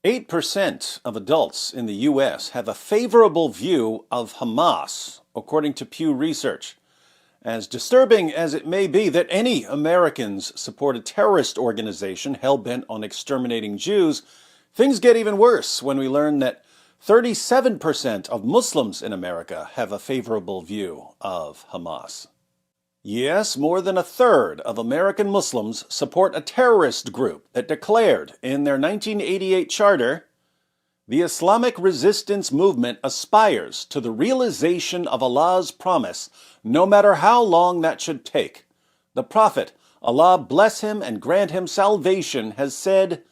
8% of adults in the U.S. have a favorable view of Hamas, according to Pew Research. As disturbing as it may be that any Americans support a terrorist organization hell-bent on exterminating Jews, things get even worse when we learn that 37% of Muslims in America have a favorable view of Hamas. Yes, more than a third of American Muslims support a terrorist group that declared in their 1988 charter, "The Islamic resistance movement aspires to the realization of Allah's promise, no matter how long that should take. The Prophet, Allah bless him and grant him salvation, has said,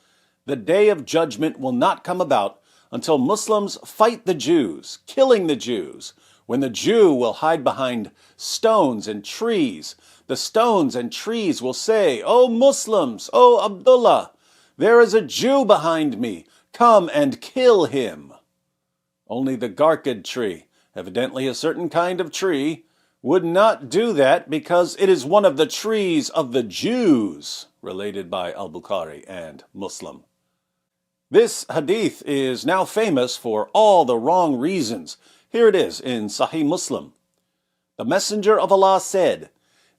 'The day of judgment will not come about until Muslims fight the Jews, killing the Jews, when the Jew will hide behind stones and trees. The stones and trees will say, O Muslims, O Abdullah, there is a Jew behind me. Come and kill him.'" Only the Garkid tree, evidently a certain kind of tree, would not do that because it is one of the trees of the Jews, related by Al-Bukhari and Muslim. This hadith is now famous for all the wrong reasons. Here it is in Sahih Muslim. The Messenger of Allah said,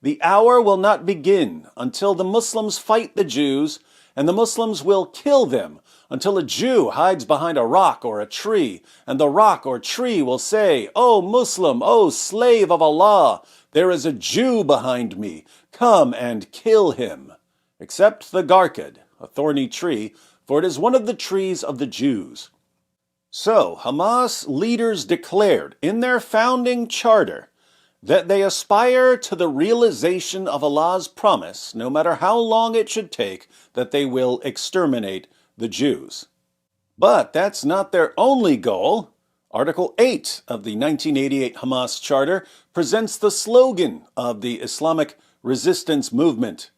"The hour will not begin until the Muslims fight the Jews, and the Muslims will kill them until a Jew hides behind a rock or a tree, and the rock or tree will say, 'O Muslim, O slave of Allah, there is a Jew behind me. Come and kill him.' Except the Garkid, a thorny tree, for it is one of the trees of the Jews." So, Hamas leaders declared in their founding charter that they aspire to the realization of Allah's promise, no matter how long it should take, that they will exterminate the Jews. But that's not their only goal. Article 8 of the 1988 Hamas Charter presents the slogan of the Islamic resistance movement.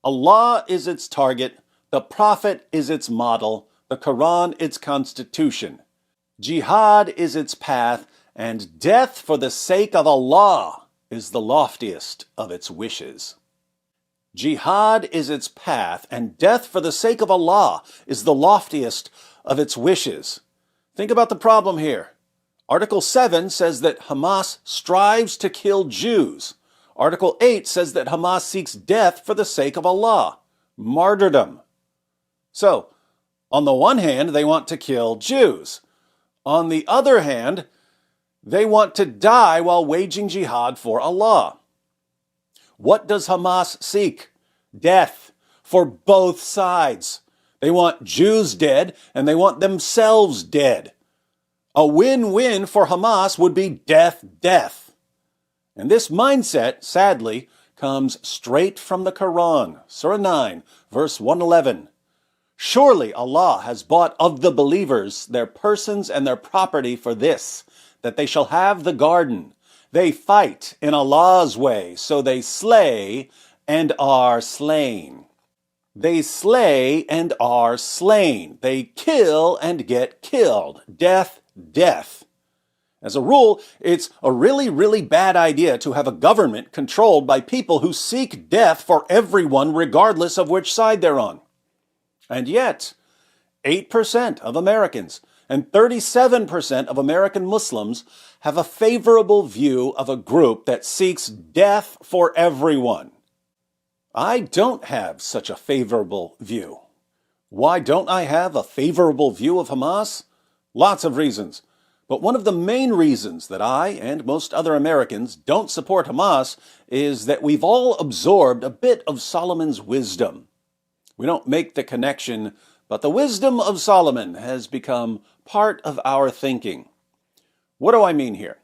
Allah is its target, the Prophet is its model, the Quran its constitution. Jihad is its path, and death for the sake of Allah is the loftiest of its wishes. Jihad is its path, and death for the sake of Allah is the loftiest of its wishes. Think about the problem here. Article 7 says that Hamas strives to kill Jews. Article 8 says that Hamas seeks death for the sake of Allah, martyrdom. So, on the one hand, they want to kill Jews. On the other hand, they want to die while waging jihad for Allah. What does Hamas seek? Death for both sides. They want Jews dead, and they want themselves dead. A win-win for Hamas would be death, death. And this mindset, sadly, comes straight from the Quran, Surah 9, verse 111. "Surely Allah has bought of the believers their persons and their property for this, that they shall have the garden. They fight in Allah's way, so they slay and are slain." They slay and are slain. They kill and get killed. Death, death. As a rule, it's a really, really bad idea to have a government controlled by people who seek death for everyone regardless of which side they're on. And yet, 8% of Americans and 37% of American Muslims have a favorable view of a group that seeks death for everyone. I don't have such a favorable view. Why don't I have a favorable view of Hamas? Lots of reasons. But one of the main reasons that I and most other Americans don't support Hamas is that we've all absorbed a bit of Solomon's wisdom. We don't make the connection, but the wisdom of Solomon has become part of our thinking. What do I mean here?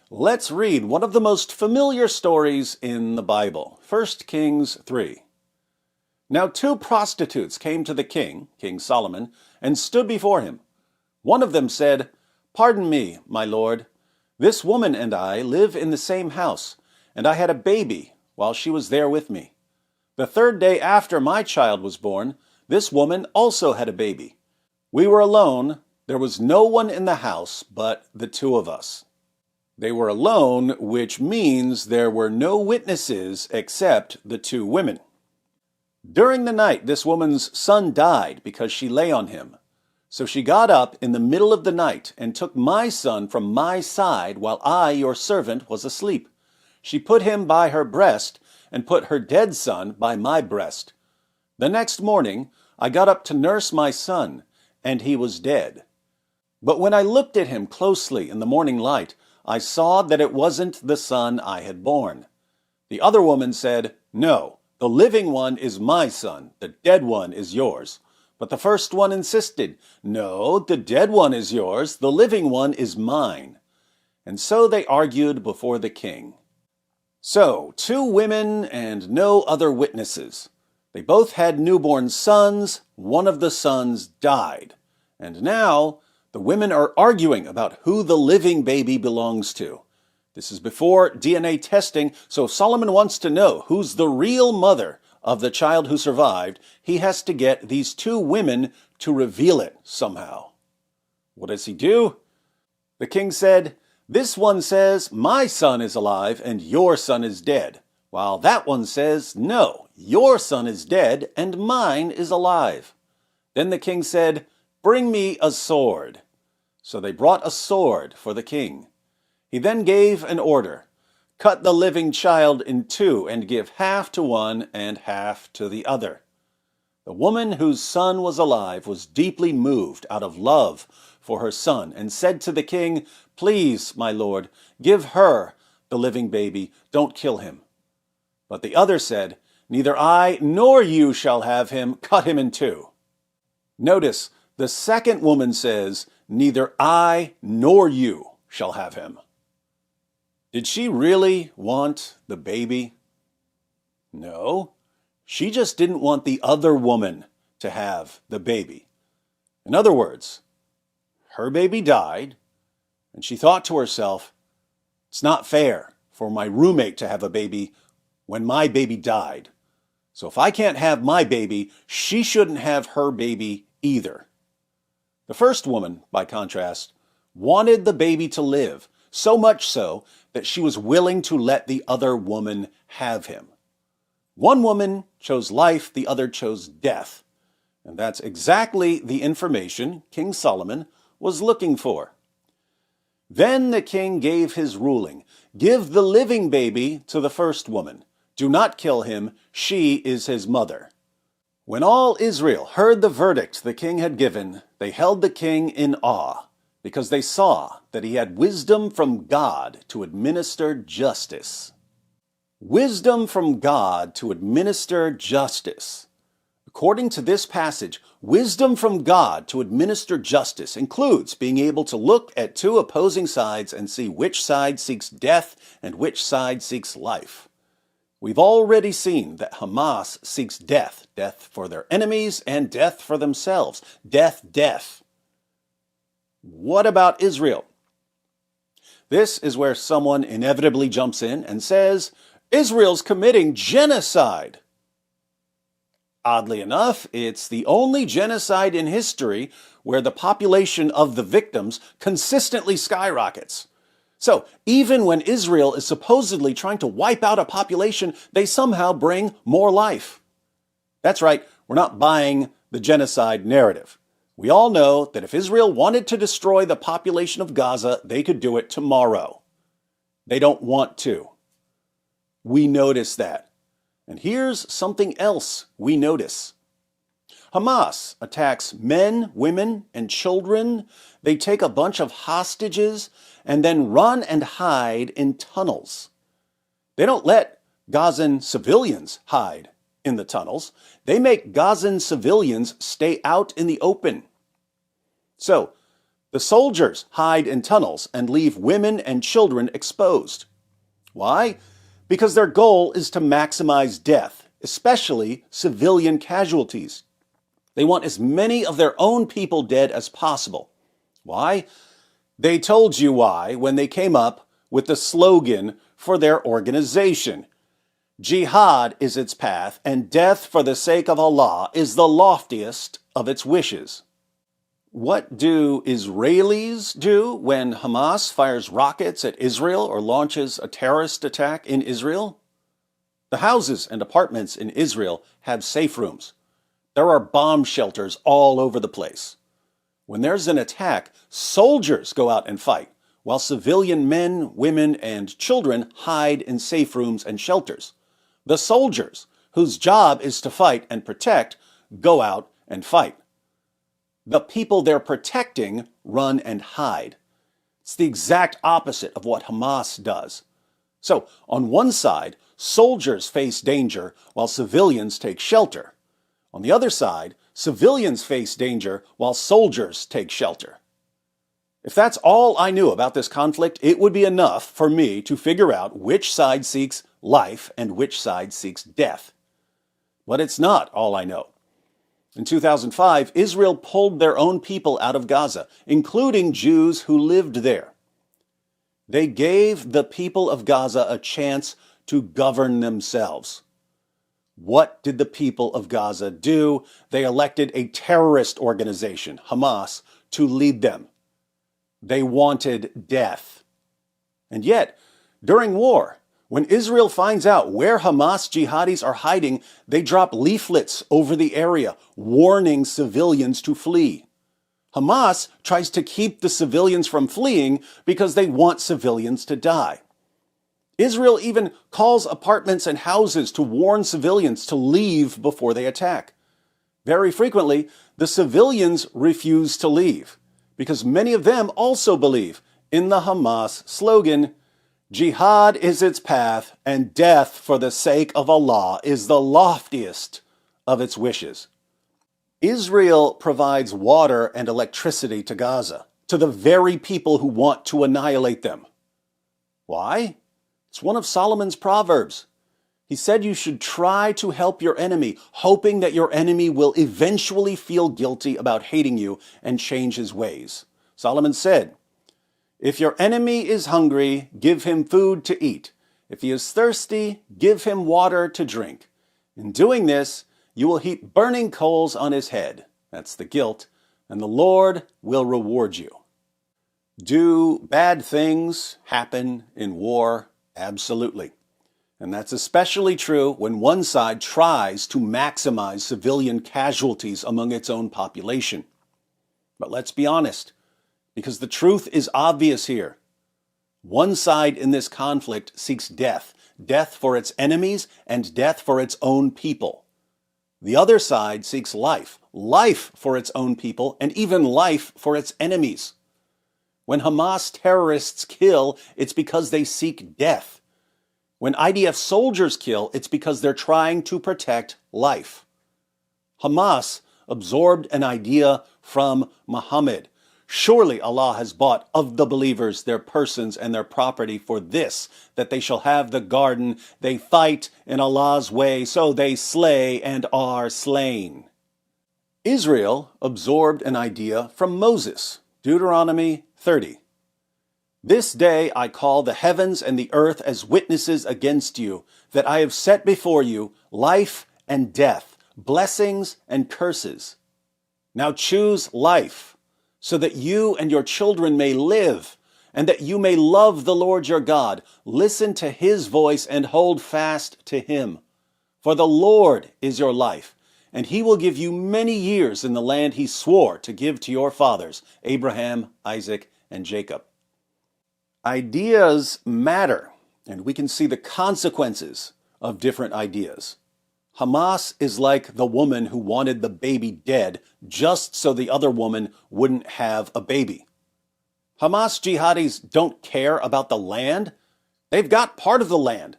Let's read one of the most familiar stories in the Bible, 1 Kings 3. Now 2 prostitutes came to the king, King Solomon, and stood before him. One of them said, "Pardon me, my lord. This woman and I live in the same house, and I had a baby while she was there with me. The 3rd day after my child was born, this woman also had a baby. We were alone. There was no one in the house but the 2 of us." They were alone, which means there were no witnesses except the 2 women. During the night, this woman's son died because she lay on him. So she got up in the middle of the night and took my son from my side while I, your servant, was asleep. She put him by her breast and put her dead son by my breast. The next morning I got up to nurse my son, and he was dead. But when I looked at him closely in the morning light, I saw that it wasn't the son I had borne. The other woman said, "No, the living one is my son, the dead one is yours." But the first one insisted, "No, the dead one is yours, the living one is mine." And so they argued before the king. So, 2 women and no other witnesses. They both had newborn sons. One of the sons died. And now the women are arguing about who the living baby belongs to. This is before DNA testing, so if Solomon wants to know who's the real mother of the child who survived, he has to get these 2 women to reveal it somehow. What does he do? The king said, "This one says, my son is alive and your son is dead, while that one says, no, your son is dead and mine is alive." Then the king said, "Bring me a sword." So they brought a sword for the king. He then gave an order. "Cut the living child in 2 and give half to one and half to the other." The woman whose son was alive was deeply moved out of love for her son and said to the king, "Please, my lord, give her the living baby. Don't kill him." But the other said, "Neither I nor you shall have him. Cut him in 2. Notice, the second woman says, "Neither I nor you shall have him." Did she really want the baby? No. She just didn't want the other woman to have the baby. In other words, her baby died, and she thought to herself, it's not fair for my roommate to have a baby when my baby died. So if I can't have my baby, she shouldn't have her baby either. The first woman, by contrast, wanted the baby to live, so much so that she was willing to let the other woman have him. One woman chose life, the other chose death. And that's exactly the information King Solomon was looking for. Then the king gave his ruling. Give the living baby to the first woman. Do not kill him. She is his mother. When all Israel heard the verdict the king had given, they held the king in awe, because they saw that he had wisdom from God to administer justice. Wisdom from God to administer justice. According to this passage, wisdom from God to administer justice includes being able to look at 2 opposing sides and see which side seeks death and which side seeks life. We've already seen that Hamas seeks death, death for their enemies and death for themselves. Death, death. What about Israel? This is where someone inevitably jumps in and says, Israel's committing genocide. Oddly enough, it's the only genocide in history where the population of the victims consistently skyrockets. So even when Israel is supposedly trying to wipe out a population, they somehow bring more life. That's right, we're not buying the genocide narrative. We all know that if Israel wanted to destroy the population of Gaza, they could do it tomorrow. They don't want to. We notice that. And here's something else we notice. Hamas attacks men, women, and children. They take a bunch of hostages and then run and hide in tunnels. They don't let Gazan civilians hide in the tunnels. They make Gazan civilians stay out in the open. So, the soldiers hide in tunnels and leave women and children exposed. Why? Because their goal is to maximize death, especially civilian casualties. They want as many of their own people dead as possible. Why? They told you why when they came up with the slogan for their organization. Jihad is its path, and death for the sake of Allah is the loftiest of its wishes. What do Israelis do when Hamas fires rockets at Israel or launches a terrorist attack in Israel? The houses and apartments in Israel have safe rooms. There are bomb shelters all over the place. When there's an attack, soldiers go out and fight, while civilian men, women, and children hide in safe rooms and shelters. The soldiers, whose job is to fight and protect, go out and fight. The people they're protecting run and hide. It's the exact opposite of what Hamas does. So, on one side, soldiers face danger while civilians take shelter. On the other side, civilians face danger while soldiers take shelter. If that's all I knew about this conflict, it would be enough for me to figure out which side seeks life and which side seeks death. But it's not all I know. In 2005, Israel pulled their own people out of Gaza, including Jews who lived there. They gave the people of Gaza a chance to govern themselves. What did the people of Gaza do? They elected a terrorist organization, Hamas, to lead them. They wanted death. And yet, during war, when Israel finds out where Hamas jihadis are hiding, they drop leaflets over the area, warning civilians to flee. Hamas tries to keep the civilians from fleeing because they want civilians to die. Israel even calls apartments and houses to warn civilians to leave before they attack. Very frequently, the civilians refuse to leave because many of them also believe in the Hamas slogan, "Jihad is its path, and death for the sake of Allah is the loftiest of its wishes." Israel provides water and electricity to Gaza, to the very people who want to annihilate them. Why? It's one of Solomon's proverbs. He said you should try to help your enemy, hoping that your enemy will eventually feel guilty about hating you and change his ways. Solomon said, "If your enemy is hungry, give him food to eat. If he is thirsty, give him water to drink. In doing this, you will heap burning coals on his head." That's the guilt. "And the Lord will reward you." Do bad things happen in war? Absolutely. And that's especially true when one side tries to maximize civilian casualties among its own population. But let's be honest, because the truth is obvious here. One side in this conflict seeks death, death for its enemies and death for its own people. The other side seeks life, life for its own people and even life for its enemies. When Hamas terrorists kill, it's because they seek death. When IDF soldiers kill, it's because they're trying to protect life. Hamas absorbed an idea from Muhammad. Surely Allah has bought of the believers their persons and their property for this, that they shall have the garden. They fight in Allah's way, so they slay and are slain. Israel absorbed an idea from Moses. Deuteronomy 30. "This day I call the heavens and the earth as witnesses against you, that I have set before you life and death, blessings and curses. Now choose life, so that you and your children may live, and that you may love the Lord your God. Listen to his voice and hold fast to him. For the Lord is your life, and he will give you many years in the land he swore to give to your fathers, Abraham, Isaac, and Jacob." Ideas matter, and we can see the consequences of different ideas. Hamas is like the woman who wanted the baby dead just so the other woman wouldn't have a baby. Hamas jihadis don't care about the land. They've got part of the land,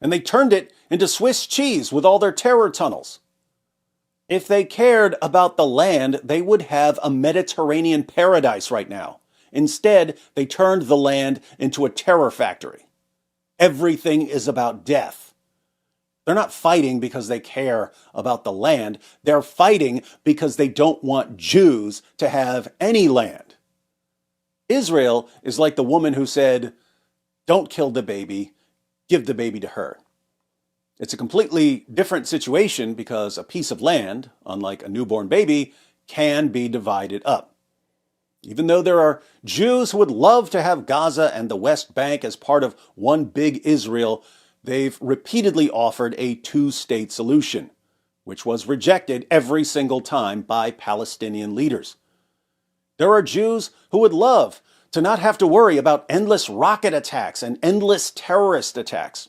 and they turned it into Swiss cheese with all their terror tunnels. If they cared about the land, they would have a Mediterranean paradise right now. Instead, they turned the land into a terror factory. Everything is about death. They're not fighting because they care about the land. They're fighting because they don't want Jews to have any land. Israel is like the woman who said, "Don't kill the baby, give the baby to her." It's a completely different situation because a piece of land, unlike a newborn baby, can be divided up. Even though there are Jews who would love to have Gaza and the West Bank as part of one big Israel, they've repeatedly offered a two-state solution, which was rejected every single time by Palestinian leaders. There are Jews who would love to not have to worry about endless rocket attacks and endless terrorist attacks.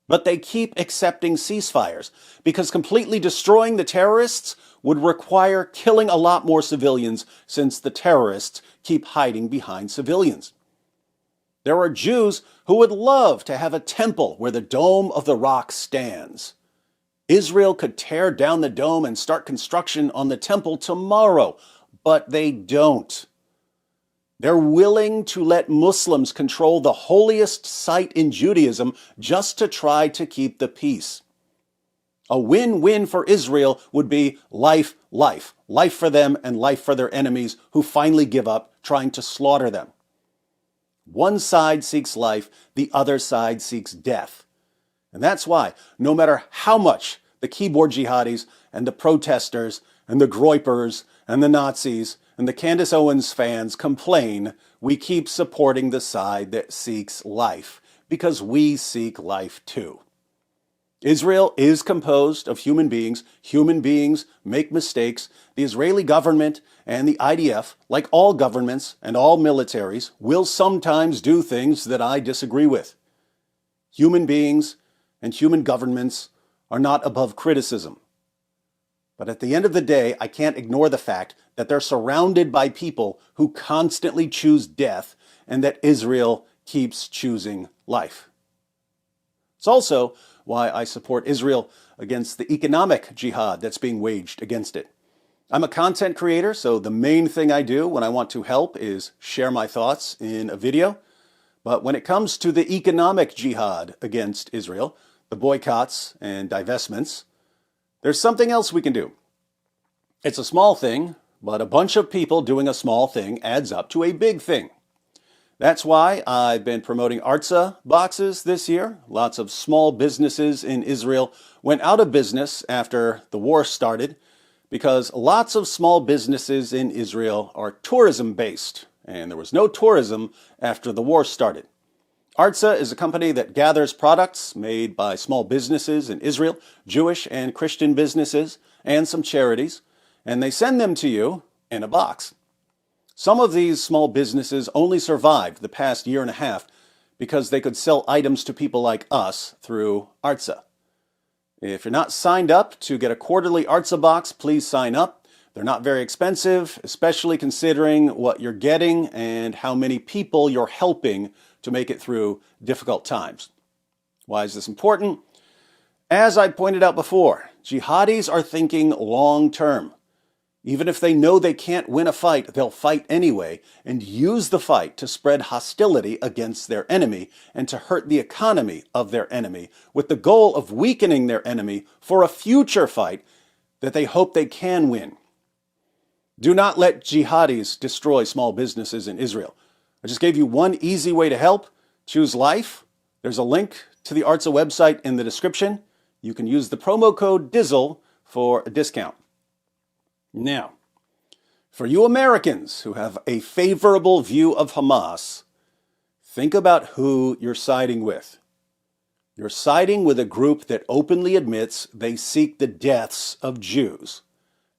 But they keep accepting ceasefires because completely destroying the terrorists would require killing a lot more civilians since the terrorists keep hiding behind civilians. There are Jews who would love to have a temple where the Dome of the Rock stands. Israel could tear down the dome and start construction on the temple tomorrow, but they don't. They're willing to let Muslims control the holiest site in Judaism just to try to keep the peace. A win-win for Israel would be life, life. Life for them and life for their enemies who finally give up trying to slaughter them. One side seeks life, the other side seeks death. And that's why, no matter how much the keyboard jihadis and the protesters and the Groypers and the Nazis and the Candace Owens fans complain, we keep supporting the side that seeks life, because we seek life too. Israel is composed of human beings. Human beings make mistakes. The Israeli government and the IDF, like all governments and all militaries, will sometimes do things that I disagree with. Human beings and human governments are not above criticism. But at the end of the day, I can't ignore the fact that they're surrounded by people who constantly choose death and that Israel keeps choosing life. It's also why I support Israel against the economic jihad that's being waged against it. I'm a content creator, so the main thing I do when I want to help is share my thoughts in a video. But when it comes to the economic jihad against Israel, the boycotts and divestments, there's something else we can do. It's a small thing, but a bunch of people doing a small thing adds up to a big thing. That's why I've been promoting Artza boxes this year. Lots of small businesses in Israel went out of business after the war started because lots of small businesses in Israel are tourism-based, and there was no tourism after the war started. Artza is a company that gathers products made by small businesses in Israel, Jewish and Christian businesses, and some charities, and they send them to you in a box. Some of these small businesses only survived the past year and a half because they could sell items to people like us through Artza. If you're not signed up to get a quarterly Artza box, please sign up. They're not very expensive, especially considering what you're getting and how many people you're helping to make it through difficult times. Why is this important? As I pointed out before, jihadis are thinking long term. Even if they know they can't win a fight, they'll fight anyway and use the fight to spread hostility against their enemy and to hurt the economy of their enemy with the goal of weakening their enemy for a future fight that they hope they can win. Do not let jihadis destroy small businesses in Israel. I just gave you one easy way to help. Choose life. There's a link to the Artza website in the description. You can use the promo code DIZZLE for a discount. Now, for you Americans who have a favorable view of Hamas, think about who you're siding with. You're siding with a group that openly admits they seek the deaths of Jews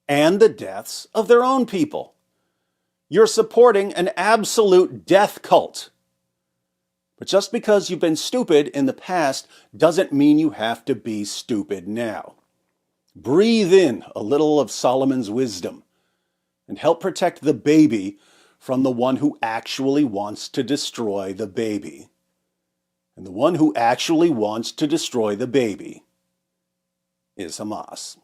and the deaths of their own people. You're supporting an absolute death cult. But just because you've been stupid in the past doesn't mean you have to be stupid now. Breathe in a little of Solomon's wisdom and help protect the baby from the one who actually wants to destroy the baby. And the one who actually wants to destroy the baby is Hamas.